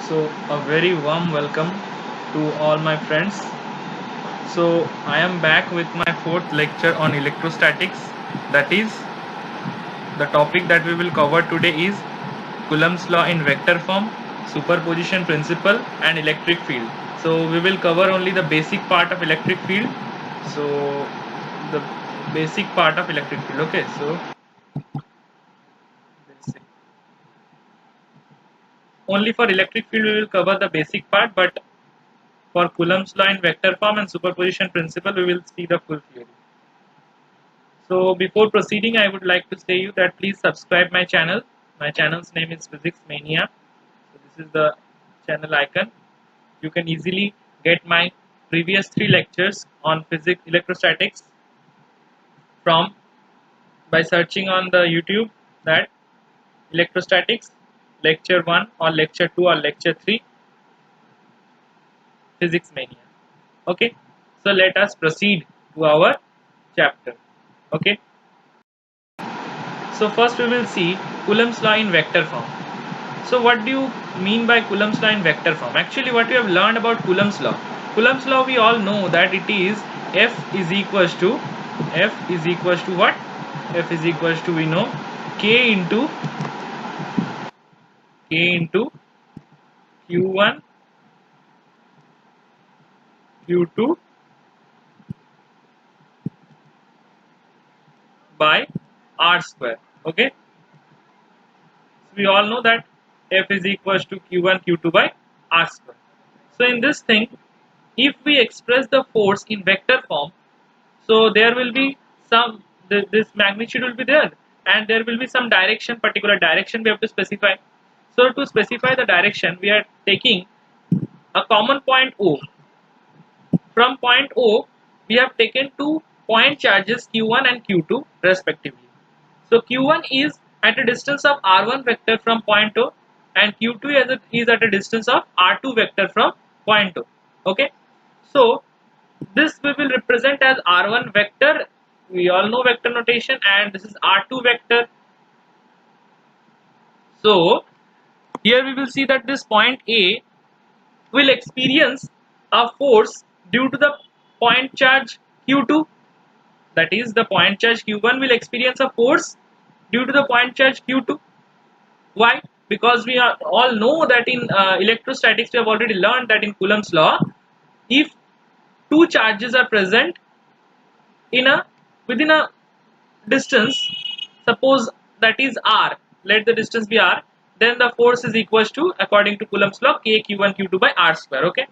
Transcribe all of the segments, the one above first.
So a very warm welcome to all my friends. So I am back with my fourth lecture on electrostatics. That is, the topic that we will cover today is Coulomb's law in vector form, superposition principle and electric field. So we will cover only the basic part of electric field. So the basic part of electric field. Okay, so basic. Only for electric field we will cover the basic part, but for Coulomb's law in vector form and superposition principle, we will see the full theory. So before proceeding, I would like to say you that please subscribe my channel. My channel's name is Physics Mania. So this is the channel icon. You can easily get my previous 3 lectures on physics electrostatics from by searching on the YouTube that electrostatics lecture 1 or lecture 2 or lecture 3 Physics Mania. Okay, so let us proceed to our chapter. Okay, so first we will see Coulomb's law in vector form. So what do you mean by Coulomb's law in vector form? Actually, what we have learned about Coulomb's law, we all know that it is F is equals to what? F is equals to, we know, K into Q1 Q2 by R square. Okay, so we all know that F is equals to Q1 Q2 by R square. So in this thing, if we express the force in vector form, so there will be some, this magnitude will be there, and there will be some direction, particular direction we have to specify. So to specify the direction, we are taking a common point O. From point O, we have taken two point charges Q1 and Q2 respectively. So Q1 is at a distance of R1 vector from point O, and Q2 is at a distance of R2 vector from point O. Okay, so this we will represent as R1 vector. We all know vector notation, and this is R2 vector. So here we will see that this point A will experience a force due to the point charge Q2. That is, the point charge Q1 will experience a force due to the point charge Q2. Why? Because we all know that in electrostatics we have already learned that in Coulomb's law, if two charges are present within a distance, suppose that is R, let the distance be R, then the force is equals to, according to Coulomb's law, K Q1 Q2 by R square. Okay,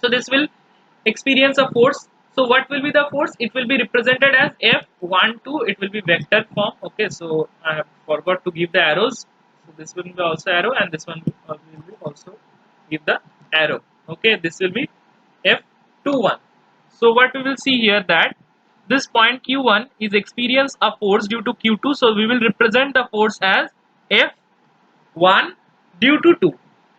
so this will experience a force. So what will be the force? It will be represented as F12. It will be vector form. Okay, so I have forgot to give the arrows. So this will be also arrow, and this one will be also give the arrow. Okay, this will be F21. So what we will see here, that this point Q1 is experience a force due to Q2. So we will represent the force as F1 due to 2.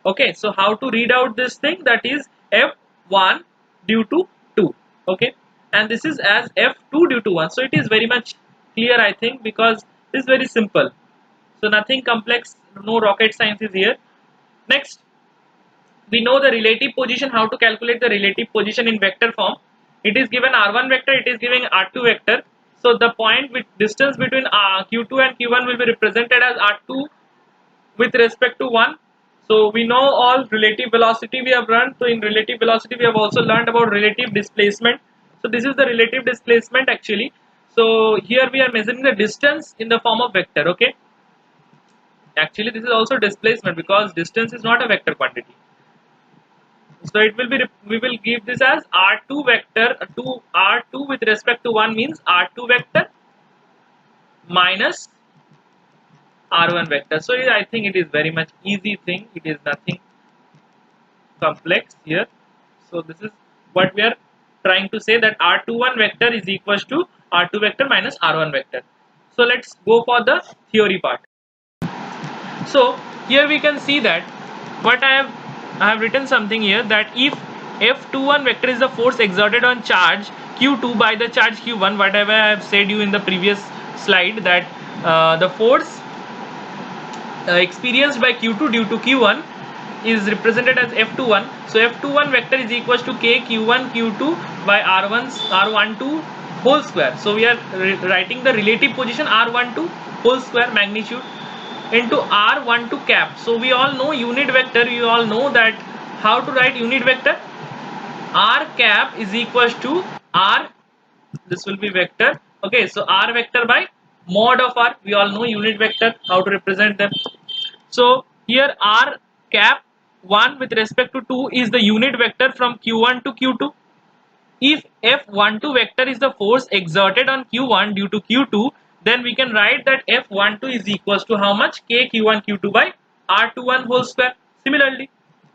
Okay, so how to read out this thing? That is F1 due to 2. Okay, and this is as F2 due to 1. So it is very much clear, I think, because this is very simple. So nothing complex, no rocket science is here. Next, we know the relative position, how to calculate the relative position in vector form. It is given R1 vector, it is given R2 vector. So the point with distance between Q2 and Q1 will be represented as R2 with respect to 1. So we know all relative velocity we have learned. So in relative velocity we have also learned about relative displacement. So this is the relative displacement actually. So here we are measuring the distance in the form of vector. Okay, actually this is also displacement, because distance is not a vector quantity. So it will be, we will give this as R2 vector to R2 with respect to 1 means R2 vector minus R1 vector. So I think it is very much easy thing. It is nothing complex here. So this is what we are trying to say, that R21 vector is equals to R2 vector minus R1 vector. So let's go for the theory part. So here we can see that what I have written something here, that if F21 vector is the force exerted on charge Q2 by the charge Q1, whatever I have said you in the previous slide, that the force experienced by Q2 due to Q1 is represented as F21. So F21 vector is equals to K Q1 Q2 by R12 whole square. So we are writing the relative position R12 whole square magnitude into R12 cap. So we all know unit vector, you all know that how to write unit vector. R cap is equals to R, this will be vector, okay, so R vector by mod of R. We all know unit vector, how to represent them. So here R cap 1 with respect to 2 is the unit vector from Q1 to Q2. If F12 vector is the force exerted on Q1 due to Q2, then we can write that F12 is equals to how much? K Q1 Q2 by R21 whole square. Similarly,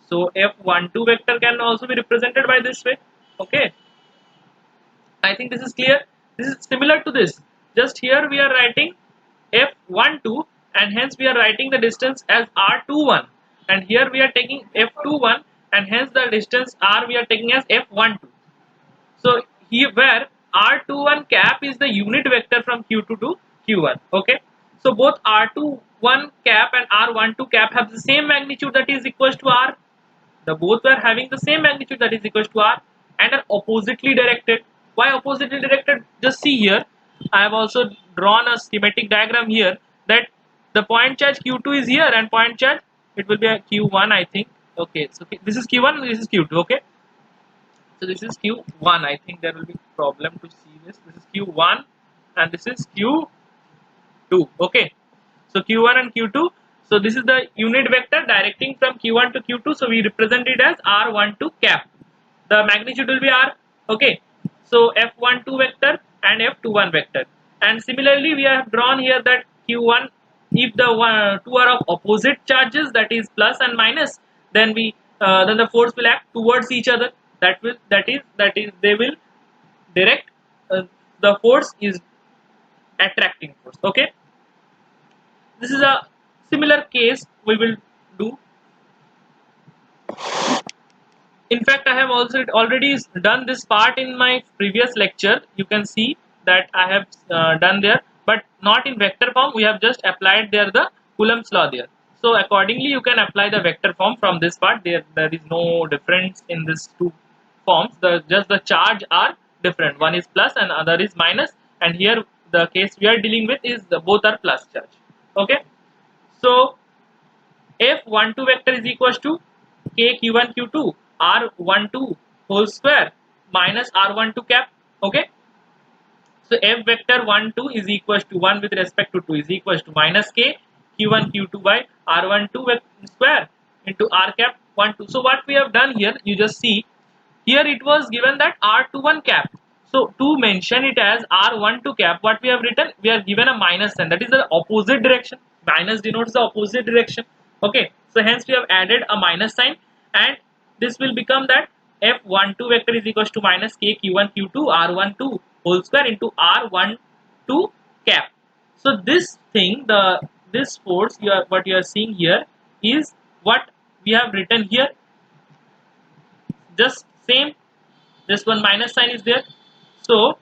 so F12 vector can also be represented by this way. Okay, I think this is clear. This is similar to this. Just here we are writing F12 and hence we are writing the distance as R21, and here we are taking F21 and hence the distance R we are taking as F12. So here where R21 cap is the unit vector from Q2 to Q1. Okay. So both R21 cap and R12 cap have the same magnitude, that is equals to R. The both are having the same magnitude, that is equals to R, and are oppositely directed. Why oppositely directed? Just see here. I have also drawn a schematic diagram here that the point charge Q2 is here and point charge, it will be a Q1 I think. Okay. So this is Q1, this is Q2. Okay. So this is Q1. I think there will be problem to see this. This is Q1 and this is Q2. Okay. So Q1 and Q2. So this is the unit vector directing from Q1 to Q2. So we represent it as R12 cap. The magnitude will be R. Okay. So F12 vector and F21 vector. And similarly, we have drawn here that Q1, if the two are of opposite charges, that is plus and minus, then then the force will act towards each other. That is they will direct, the force is attracting force. Okay, this is a similar case we will do. In fact, I have also already done this part in my previous lecture. You can see that I have done there, but not in vector form. We have just applied there the Coulomb's law there. So accordingly, you can apply the vector form from this part. There is no difference in these two forms. Just the charge are different. One is plus and other is minus. And here the case we are dealing with is both are plus charge. Okay. So F12 vector is equals to K Q1 Q2 R12 whole square minus R12 cap. Okay. So F vector 1 2 is equals to 1 with respect to 2 is equals to minus K Q1 Q2 by R12 square into R cap 1 2. So what we have done here, you just see here it was given that R21 cap. So to mention it as R12 cap, what we have written, we are given a minus sign, that is the opposite direction. Minus denotes the opposite direction. Okay, so hence we have added a minus sign, and this will become that F12 vector is equals to minus K Q1 Q2 R12 whole square into R12 cap. So this thing, this force what you are seeing here is what we have written here. Just same, this one minus sign is there. So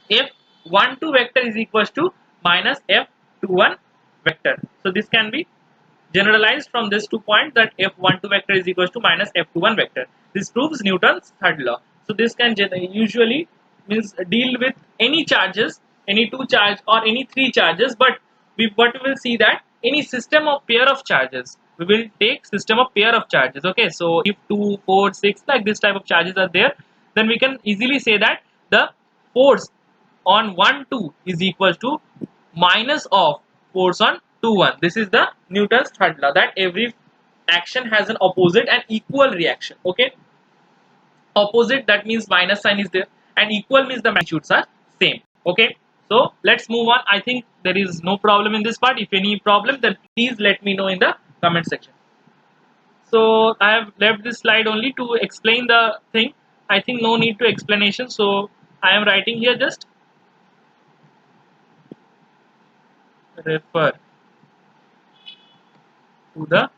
F12 vector is equals to minus F21 vector. So this can be generalized from this 2 points, that F12 vector is equals to minus F21 vector. This proves Newton's third law. So this can usually means deal with any charges, any 2 charge or any 3 charges, but what we will see that any system of pair of charges, we will take system of pair of charges. Okay, so if 2 4 6 like this type of charges are there, then we can easily say that the force on 1 2 is equal to minus of force on 2 1. This is the Newton's third law, that every action has an opposite and equal reaction. Okay, opposite, that means minus sign is there, and equal means the magnitudes are same. Okay, so let's move on. I think there is no problem in this part. If any problem, then please let me know in the comment section. So I have left this slide only to explain the thing. I think no need to explanation, so I am writing here just refer to the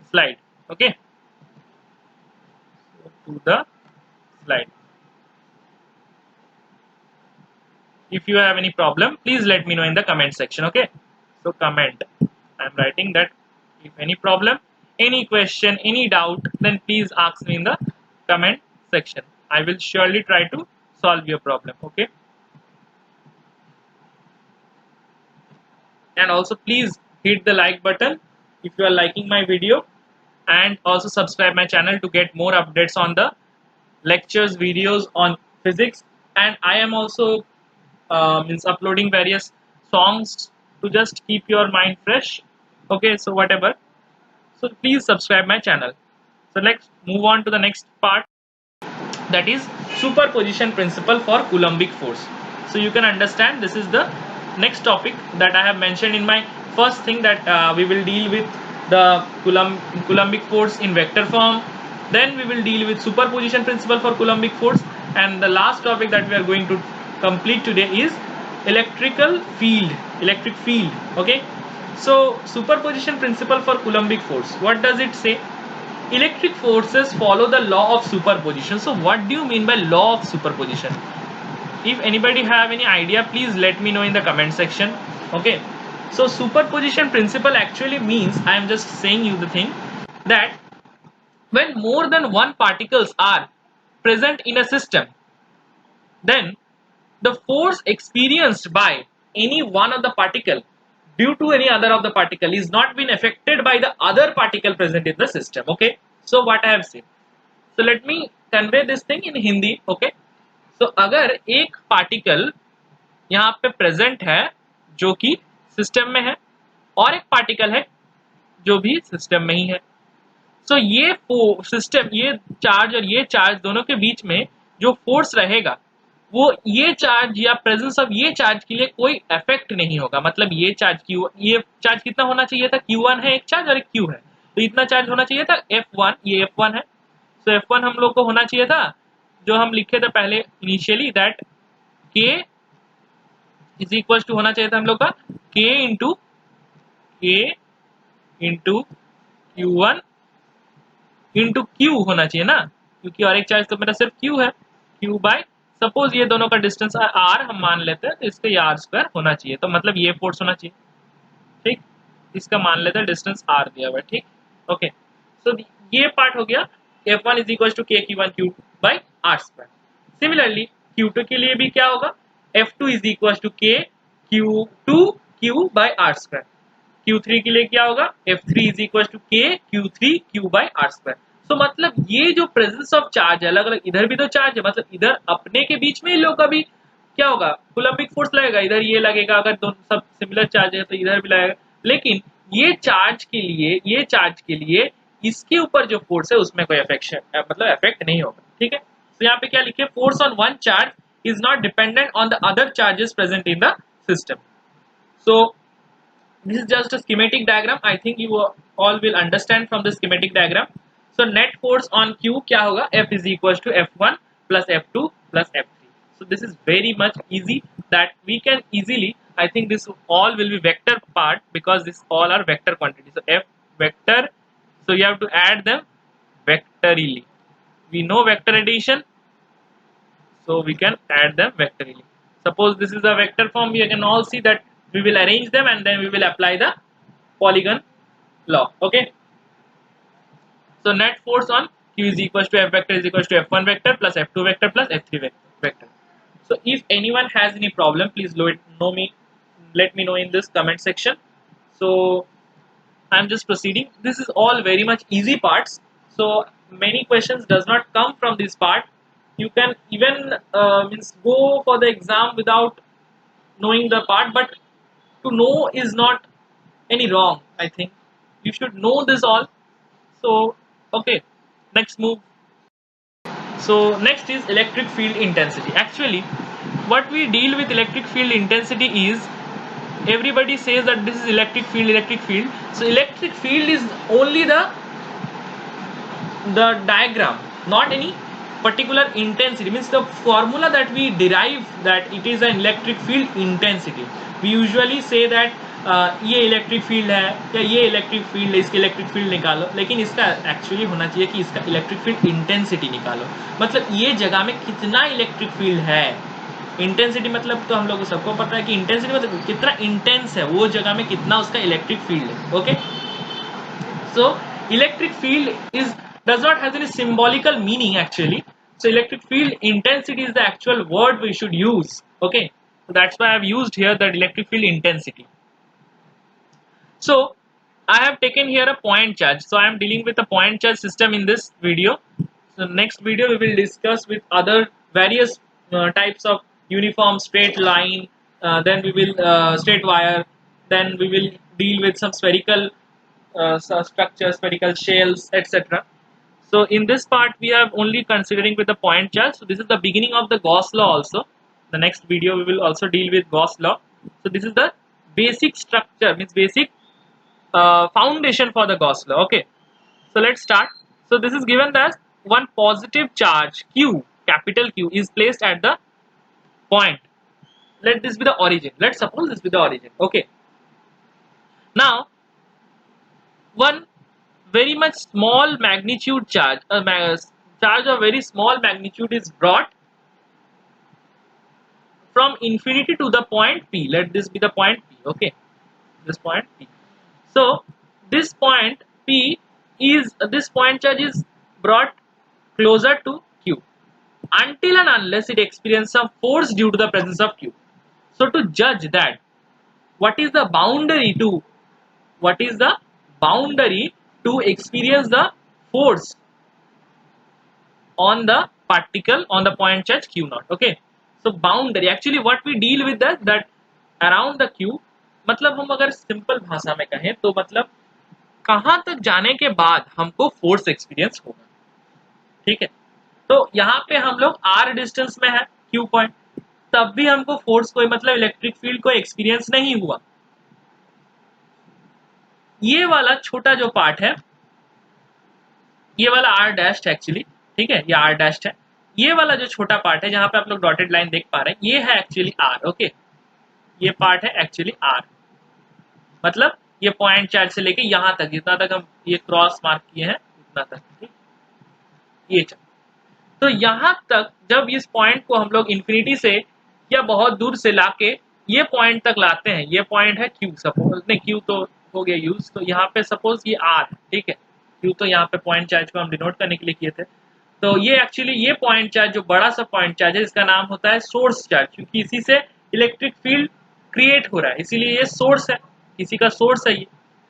slide. Okay, so to the slide. If you have any problem, please let me know in the comment section. Okay, So comment. I am writing that if any problem, any question, any doubt, then please ask me in the comment section. I will surely try to solve your problem. Okay. And also please hit the like button if you are liking my video, and also subscribe my channel to get more updates on the lectures, videos on physics. And I am also uploading various songs to just keep your mind fresh. Okay, so whatever, so please subscribe my channel. So let's move on to the next part, that is superposition principle for Coulombic force. So you can understand this is the next topic that I have mentioned in my first thing, that we will deal with the Coulombic force in vector form, then we will deal with superposition principle for Coulombic force, and the last topic that we are going to complete today is electric field. Okay, so superposition principle for Coulombic force, what does it say? Electric forces follow the law of superposition. So what do you mean by law of superposition? If anybody have any idea, please let me know in the comment section. Okay, so superposition principle actually means, I am just saying you the thing, that when more than one particles are present in a system, then the force experienced by any one of the particle due to any other of the particle is not been affected by the other particle present in the system. Okay, so what I have said, so let me convey this thing in Hindi. Okay, so अगर एक particle यहाँ पे present है जो कि system में है, और एक पार्टिकल है जो भी सिस्टम में ही है, सो ये सिस्टम, ये चार्ज और ये चार्ज दोनों के बीच में जो फोर्स रहेगा वो ये चार्ज या प्रेजेंस ऑफ ये चार्ज के लिए कोई इफेक्ट नहीं होगा. मतलब ये चार्ज कितना होना चाहिए था, Q1 है एक चार्ज और एक Q है, तो इतना चार्ज होना चाहिए था F1, ये F1 है. सो F1 हम लोग को होना चाहिए था, जो हम लिखे थे पहले initially, that K is equal to होना चाहिए था हम लोग का K into Q1 into Q होना चाहिए ना, क्योंकि और एक चार्ज तो मेरा सिर्फ Q है. Q बाय, सपोज ये दोनों का डिस्टेंस R हम मान लेते हैं, तो इसका ये R² होना चाहिए, तो मतलब ये फोर्स होना चाहिए. ठीक, इसका मान लेते हैं डिस्टेंस R दिया हुआ. ठीक, ओके, सो ये पार्ट हो गया. F1 is equal to K Q1 Q by R². Similarly Q2 के लिए भी क्या होगा, F2 is equal to K Q2 Q by R². Q3 के लिए क्या होगा, F3 is equal to K Q3 Q by R². तो मतलब ये जो प्रेजेंस ऑफ चार्ज अलग अलग, इधर भी तो चार्ज है, मतलब इधर अपने के बीच में इन लोग का भी क्या होगा, कूलम्बिक फोर्स लगेगा, इधर ये लगेगा, अगर दोनों सब सिमिलर चार्ज है तो इधर भी लगेगा. लेकिन ये चार्ज के लिए इसके ऊपर जो फोर्स है उसमें कोई इफेक्ट नहीं होगा. ठीक है, तो यहाँ पे क्या लिखे, force on one charge is not dependent on the other charges present in the system. So this is just a schematic diagram. I think you all will understand from the schematic diagram. So net force on Q क्या होगा, F is equals to F1 plus F2 plus F3. So this is very much easy, that we can easily, I think this all will be vector part, because this all are vector quantities. So F vector, so you have to add them vectorially. We know vector addition, so we can add them vectorially. Suppose this is a vector form, we can all see that we will arrange them and then we will apply the polygon law. Okay, so net force on Q is equals to F vector is equals to F1 vector plus F2 vector plus F3 vector. So if anyone has any problem, please let me know in this comment section. So I'm just proceeding. This is all very much easy parts, so many questions does not come from this part. You can even go for the exam without knowing the part, but to know is not any wrong. I think you should know this all. So okay, next move. So next is electric field intensity. Actually what we deal with electric field intensity is, everybody says that this is electric field. So electric field is only the diagram, not any particular intensity. Means the formula that we derive that it is an electric field intensity. We usually say that ये electric field है या ये electric field है, इसके electric field निकालो, लेकिन इसका actually होना चाहिए कि इसका इलेक्ट्रिक फील्ड इंटेंसिटी निकालो. मतलब ये जगह में कितना इलेक्ट्रिक फील्ड है, इंटेंसिटी मतलब तो हम लोग को सबको पता है कि इंटेंसिटी मतलब कितना इंटेंस है वो जगह में, कितना उसका इलेक्ट्रिक फील्ड है. Okay, so electric field is does not has any symbolical meaning actually. So electric field intensity is the actual word we should use. Okay, so that's why I have used here that electric field intensity. So I have taken here a point charge, so I am dealing with a point charge system in this video. So next video we will discuss with other various types of uniform straight line, then we will straight wire, then we will deal with some spherical structures, spherical shells, etc. So in this part we are only considering with the point charge. So this is the beginning of the Gauss law also. The next video we will also deal with Gauss law. So this is the basic structure, means basic foundation for the Gauss law. Okay, so let's start. So this is given that one positive charge Q, capital Q, is placed at the point. Let this be the origin. Let's suppose this be the origin. Okay, now one very much small magnitude charge, charge of very small magnitude is brought from infinity to the point P. Let this be the point P. Okay, this point P. So this point P is this point charge is brought closer to Q until and unless it experiences some force due to the presence of Q. So to judge that what is the boundary to experience the force on the particle on the point charge Q naught. Okay, so boundary actually what we deal with that around the Q, मतलब हम अगर simple भाषा में कहें तो मतलब कहां तक जाने के बाद हमको फोर्स एक्सपीरियंस होगा. ठीक है, तो यहाँ पे हम लोग r डिस्टेंस में है Q पॉइंट, तब भी हमको फोर्स कोई मतलब इलेक्ट्रिक फील्ड को एक्सपीरियंस नहीं हुआ. ये वाला छोटा जो पार्ट है, ये वाला r डैश एक्चुअली, ठीक है, ये r डैश है. ये वाला जो छोटा पार्ट है जहां पे आप लोग डॉटेड लाइन देख पा रहे हैं, ये है एक्चुअली r. ओके, ये पार्ट है एक्चुअली r, मतलब ये पॉइंट चार्ज से लेके यहाँ तक, जितना तक हम ये क्रॉस मार्क किए हैं उतना तक. ठीक, ये चल, तो यहाँ तक जब इस पॉइंट को हम लोग इंफिनिटी से या बहुत दूर से लाके ये पॉइंट तक लाते हैं, ये पॉइंट है Q, सपोज नहीं Q तो हो गया यूज, तो यहाँ पे सपोज ये R है. ठीक है, Q तो यहाँ पे पॉइंट चार्ज को हम डिनोट करने के लिए किए थे. तो ये एक्चुअली ये पॉइंट चार्ज जो बड़ा सा पॉइंट चार्ज है, इसका नाम होता है सोर्स चार्ज, क्योंकि इसी से इलेक्ट्रिक फील्ड क्रिएट हो रहा है, इसीलिए ये सोर्स है, किसी का सोर्स है, ये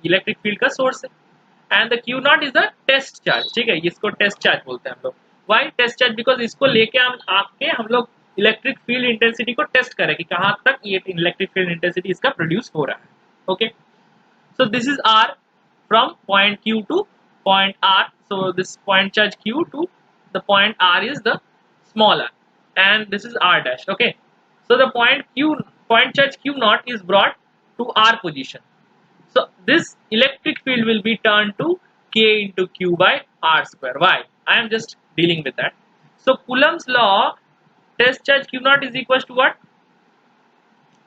इलेक्ट्रिक फील्ड का सोर्स है. And the Q naught is the test charge. ठीक है, इसको टेस्ट चार्ज बोलते हैं हम लोग. Y test charge? बिकॉज इसको लेके हम लोग इलेक्ट्रिक फील्ड इंटेंसिटी को टेस्ट करें कि कहां तक ये इलेक्ट्रिक फील्ड इंटेंसिटी इसका प्रोड्यूस हो रहा है. Okay, so this is R from point Q to point R. So this point charge Q to the point R is the smaller, and this is R dash. Okay, so the point charge Q naught is brought to R position. So this electric field will be turned to K into Q by R square. Why? I am just dealing with that. So Coulomb's law, test charge Q naught is equals to what?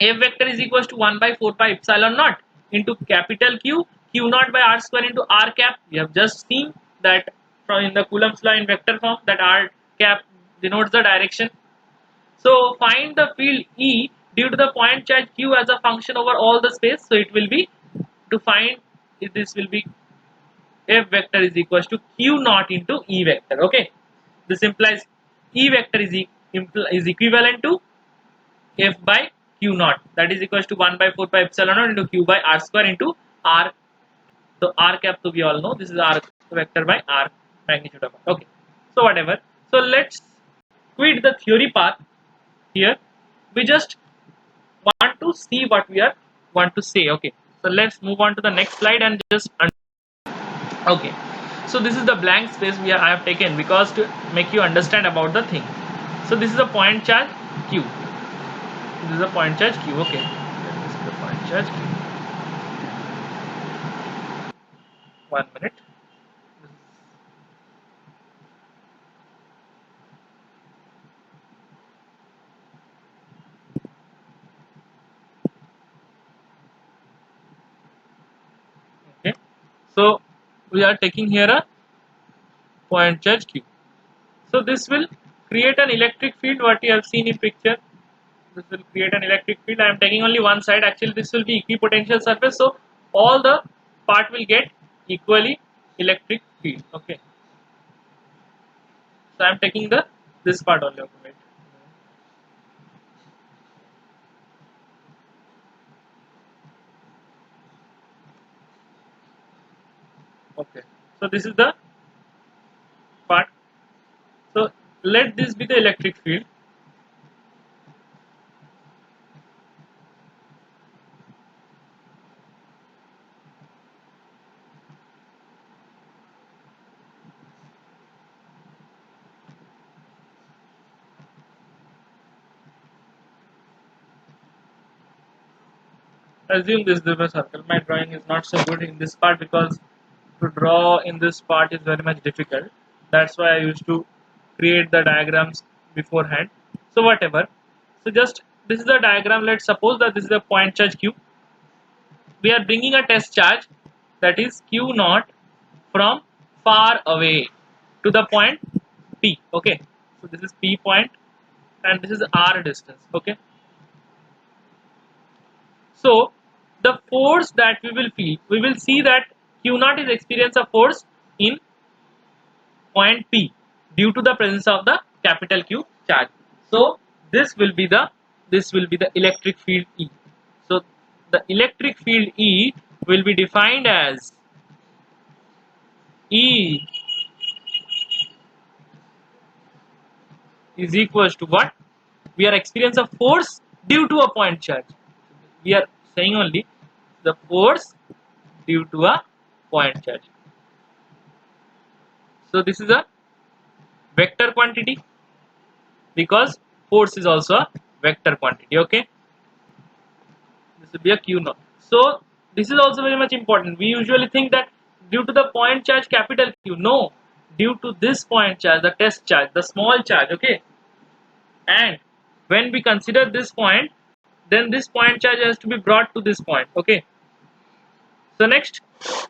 F vector is equals to 1 by 4 pi epsilon naught into capital Q, Q naught by R square into R cap. We have just seen that from in the Coulomb's law in vector form, that R cap denotes the direction. So find the field E due to the point charge Q as a function over all the space. So it will be, to find this will be F vector is equals to Q naught into E vector. Okay, this implies E vector is equivalent to F by Q naught, that is equals to 1 by 4 pi epsilon naught into Q by R square into R. So R cap, to we all know this is R vector by R magnitude of R. Okay, so whatever. So let's quit the theory part here. We just want to see what we want to say. Okay, so let's move on to the next slide and just okay. So this is the blank space I have taken because to make you understand about the thing. So this is a point charge Q. This is a point charge Q. Okay, this is the point charge Q. 1 minute. Okay, so we are taking here a point charge Q. So this will create an electric field, what you have seen in picture. this will create an electric field. I am taking only one side. Actually, this will be equipotential surface, so all the part will get equally electric field. Okay. So I am taking the this part only. Okay. Wait. Okay. So this is the part. So let this be the electric field. Assume this is a circle. My drawing is not so good in this part because to draw in this part is very much difficult. That's why I used to create the diagrams beforehand. So whatever. So just this is the diagram. Let's suppose that this is a point charge Q. We are bringing a test charge, that is Q naught, from far away to the point P. Okay. So this is P point and this is R distance. Okay. So the force that we will feel, we will see that Q naught is experience of force in point P due to the presence of the capital Q charge. So this will be the electric field E. So the electric field E will be defined as E is equals to what? We are experience of force due to a point charge. We are saying only the force due to a point charge. So this is a vector quantity because force is also a vector quantity. Okay, this will be a Q naught. So this is also very much important. We usually think that due to the point charge capital Q. No, due to this point charge, the test charge, the small charge. Okay, and when we consider this point, then this point charge has to be brought to this point. Okay, so next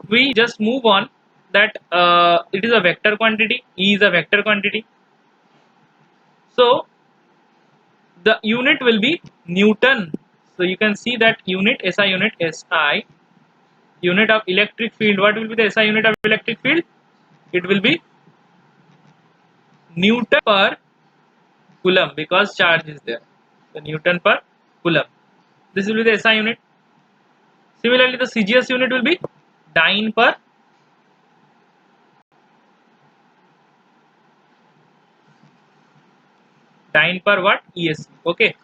we just move on that it is a vector quantity. E is a vector quantity. So the unit will be Newton. So you can see that unit, SI unit, SI unit of electric field. What will be the SI unit of electric field? It will be Newton per coulomb because charge is there. So Newton per coulomb. This will be the SI unit. Similarly, the CGS unit will be dyne per what? ESC. Okay.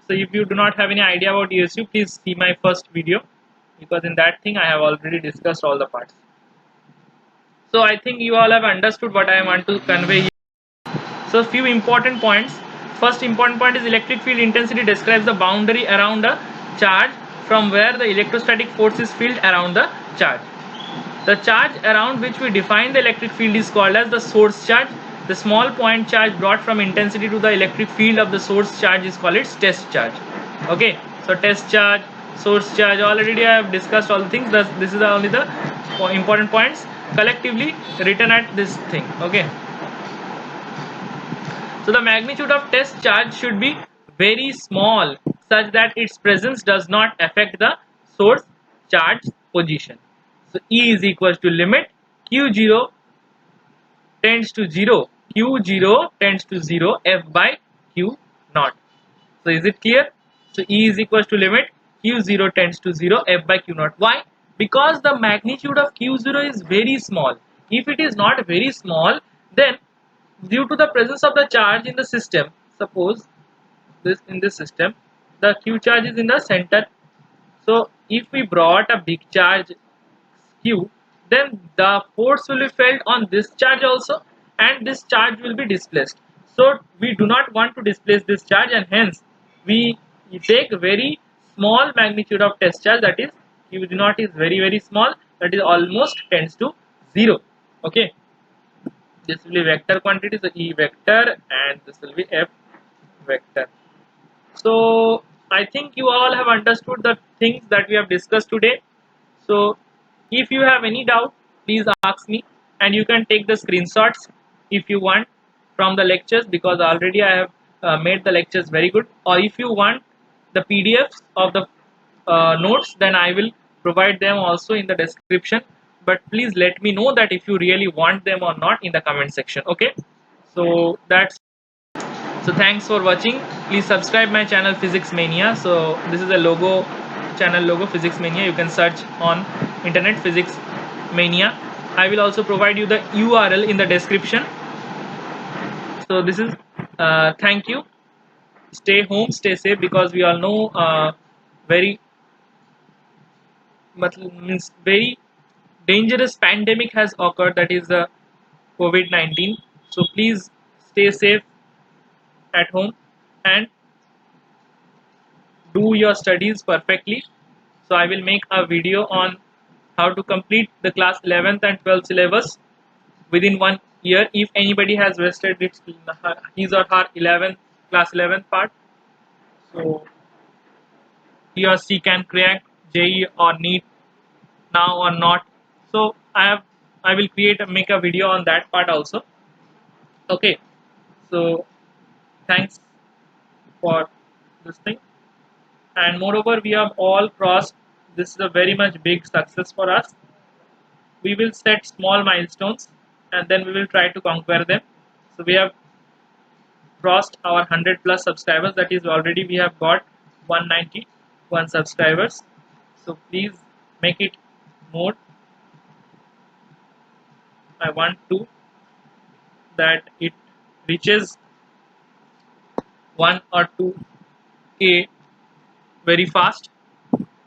So if you do not have any idea about ESU, please see my first video because in that thing I have already discussed all the parts. So I think you all have understood what I want to convey here. So few important points. First important point is electric field intensity describes the boundary around a charge from where the electrostatic force is felt around the charge. The charge around which we define the electric field is called as the source charge. The small point charge brought from intensity to the electric field of the source charge is called its test charge. Okay, so test charge, source charge, already I have discussed all the things. This is only the important points collectively written at this thing. Okay, so the magnitude of test charge should be very small such that its presence does not affect the source charge position. So E is equals to limit Q0 tends to 0, Q0 tends to 0, F by Q naught. So is it clear? So E is equals to limit Q0 tends to 0, F by Q naught. Why? Because the magnitude of Q0 is very small. If it is not very small, then due to the presence of the charge in the system, suppose this in this system, the Q charge is in the center. So if we brought a big charge Q, then the force will be felt on this charge also and this charge will be displaced. So we do not want to displace this charge and hence we take very small magnitude of test charge, that is Q0 is very small, that is almost tends to 0. Okay, this will be vector quantity, so E vector and this will be F vector. So I think you all have understood the things that we have discussed today. So if you have any doubt, please ask me, and you can take the screenshots if you want from the lectures, because already I have made the lectures very good. Or if you want the PDFs of the notes, then I will provide them also in the description. But please let me know that if you really want them or not in the comment section. Okay, so that's so thanks for watching. Please subscribe my channel Physics Mania. So this is a logo, channel logo, Physics Mania. You can search on internet Physics Mania. I will also provide you the URL in the description. So this is thank you. Stay home, stay safe, because we all know very means very dangerous pandemic has occurred, that is the COVID-19. So please stay safe at home and do your studies perfectly. So I will make a video on how to complete the class 11th and 12th syllabus within 1 year. If anybody has wasted his or her 11th class 11th part, so he or she can crack JE or NEET now or not. So I will make a video on that part also. Okay, so thanks for listening. And moreover, we have all crossed. This is a very much big success for us. We will set small milestones and then we will try to conquer them. So we have crossed our 100 plus subscribers. That is, already we have got 191 subscribers. So please make it more. I want to that it reaches 1 or 2K very fast.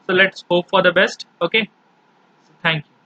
So let's hope for the best. Okay, so thank you.